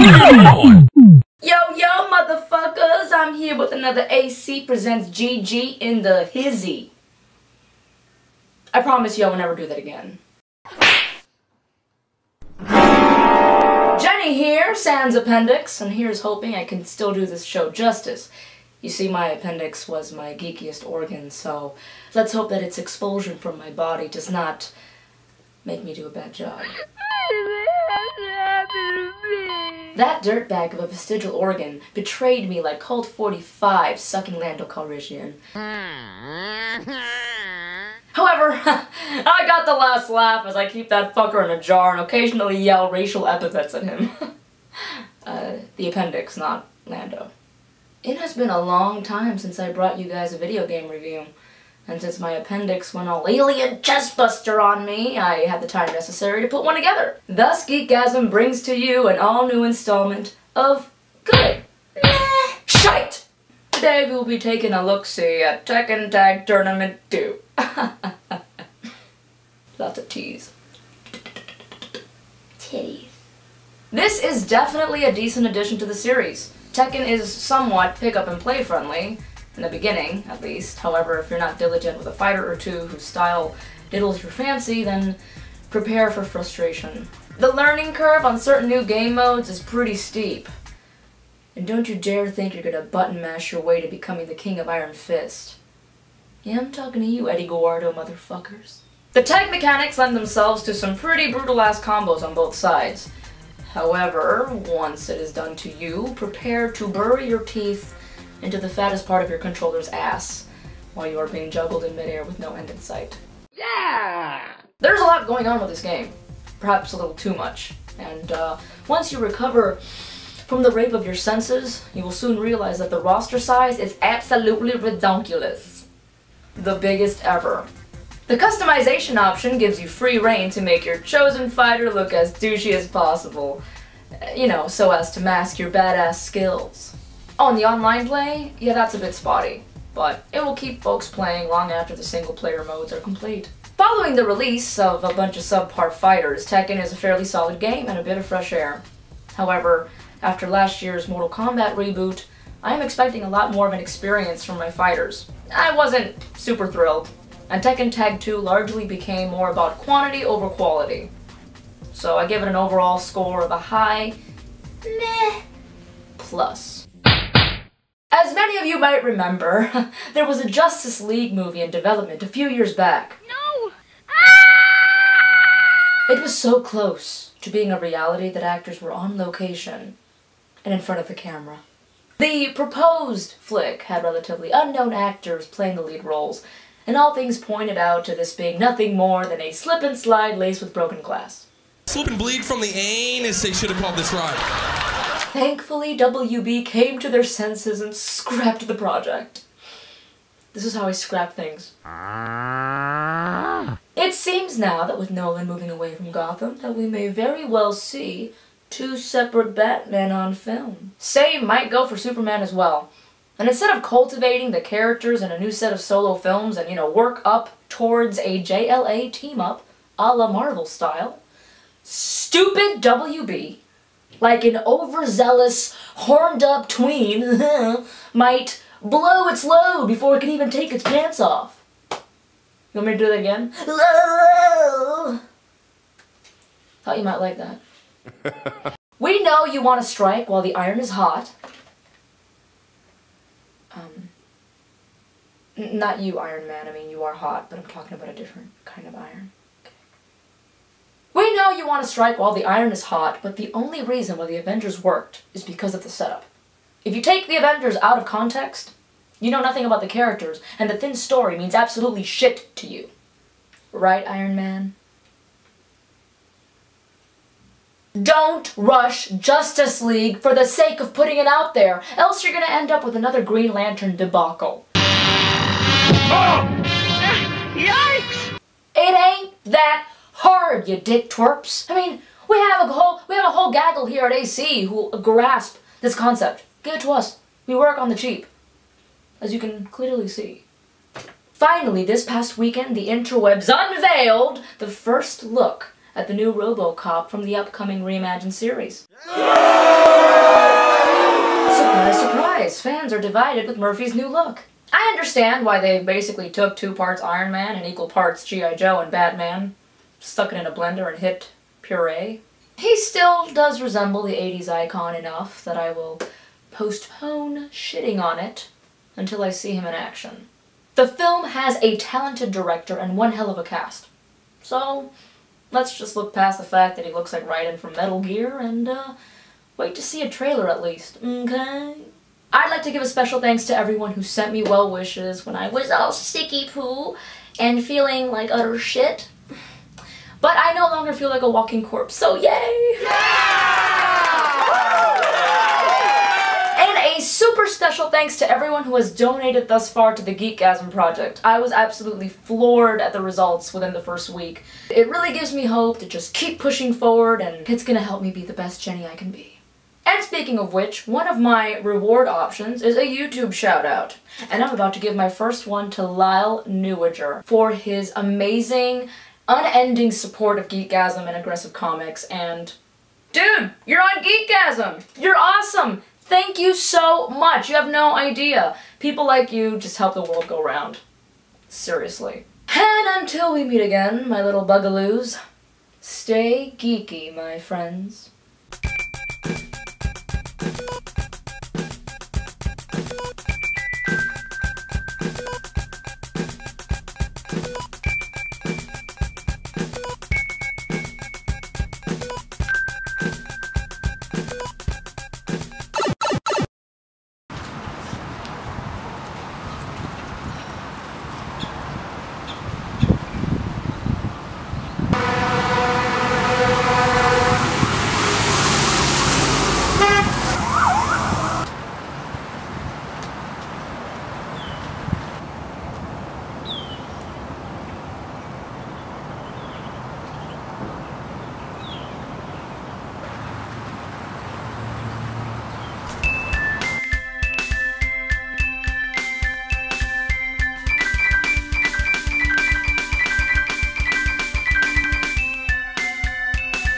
Yo, yo, motherfuckers! I'm here with another AC Presents GG in the hizzy. I promise you I will never do that again. Jenny here, sans appendix, and here's hoping I can still do this show justice. You see, my appendix was my geekiest organ, so let's hope that its expulsion from my body does not make me do a bad job. That dirtbag of a vestigial organ betrayed me like Colt 45 sucking Lando Calrissian. However, I got the last laugh as I keep that fucker in a jar and occasionally yell racial epithets at him. The appendix, not Lando. It has been a long time since I brought you guys a video game review. And since my appendix went all alien chestbuster on me, I had the time necessary to put one together. Thus, Geekgasm brings to you an all-new installment of good shite! Today we will be taking a look-see at Tekken Tag Tournament 2. Lots of tease. Titties. This is definitely a decent addition to the series. Tekken is somewhat pick-up-and-play friendly. In the beginning, at least. However, if you're not diligent with a fighter or two whose style diddles your fancy, then prepare for frustration. The learning curve on certain new game modes is pretty steep. And don't you dare think you're gonna button mash your way to becoming the king of Iron Fist. Yeah, I'm talking to you, Eddie Guardo motherfuckers. The tag mechanics lend themselves to some pretty brutal-ass combos on both sides. However, once it is done to you, prepare to bury your teeth into the fattest part of your controller's ass while you are being juggled in midair with no end in sight. Yeah! There's a lot going on with this game. Perhaps a little too much. And once you recover from the rape of your senses, you will soon realize that the roster size is absolutely redonkulous. The biggest ever. The customization option gives you free reign to make your chosen fighter look as douchey as possible. You know, so as to mask your badass skills. On the online play, yeah, that's a bit spotty, but it will keep folks playing long after the single-player modes are complete. Following the release of a bunch of subpar fighters, Tekken is a fairly solid game and a bit of fresh air. However, after last year's Mortal Kombat reboot, I am expecting a lot more of an experience from my fighters. I wasn't super thrilled, and Tekken Tag 2 largely became more about quantity over quality. So I give it an overall score of a high meh plus. As many of you might remember, there was a Justice League movie in development a few years back. No! It was so close to being a reality that actors were on location and in front of the camera. The proposed flick had relatively unknown actors playing the lead roles, and all things pointed out to this being nothing more than a slip and slide laced with broken glass. Slip and bleed from the anus, they should have called this ride. Thankfully, WB came to their senses and scrapped the project. This is how I scrap things. It seems now that with Nolan moving away from Gotham, that we may very well see two separate Batmen on film. Same might go for Superman as well. And instead of cultivating the characters in a new set of solo films and, work up towards a JLA team-up, a la Marvel style, stupid WB, like an overzealous, horned-up tween, might blow its load before it can even take its pants off. You want me to do that again? Thought you might like that. We know you want to strike while the iron is hot. Not you, Iron Man. I mean, you are hot, but I'm talking about a different kind of iron. We know you want to strike while the iron is hot, but the only reason why the Avengers worked is because of the setup. If you take the Avengers out of context, you know nothing about the characters, and the thin story means absolutely shit to you. Right, Iron Man? Don't rush Justice League for the sake of putting it out there, else you're gonna end up with another Green Lantern debacle. Oh! Yikes! It ain't that hard, you dick twerps. I mean, we have a whole gaggle here at AC who grasp this concept. Give it to us. We work on the cheap, as you can clearly see. Finally, this past weekend, the interwebs unveiled the first look at the new Robocop from the upcoming reimagined series. Surprise, surprise! Fans are divided with Murphy's new look. I understand why they basically took 2 parts Iron Man and equal parts G.I. Joe and Batman, stuck it in a blender and hit puree. He still does resemble the 80s icon enough that I will postpone shitting on it until I see him in action. The film has a talented director and one hell of a cast. So, let's just look past the fact that he looks like Raiden from Metal Gear and, wait to see a trailer at least, okay? I'd like to give a special thanks to everyone who sent me well wishes when I was all sticky poo and feeling like utter shit. But I no longer feel like a walking corpse, so yay! And a super special thanks to everyone who has donated thus far to the Geekgasm project. I was absolutely floored at the results within the first week. It really gives me hope to just keep pushing forward, and it's gonna help me be the best Jenny I can be. And speaking of which, one of my reward options is a YouTube shout-out. And I'm about to give my first one to Lyle Newager for his amazing, unending support of Geekgasm and Aggressive Comics, and dude, you're on Geekgasm! You're awesome! Thank you so much! You have no idea. People like you just help the world go round. Seriously. And until we meet again, my little bugaloos, stay geeky, my friends.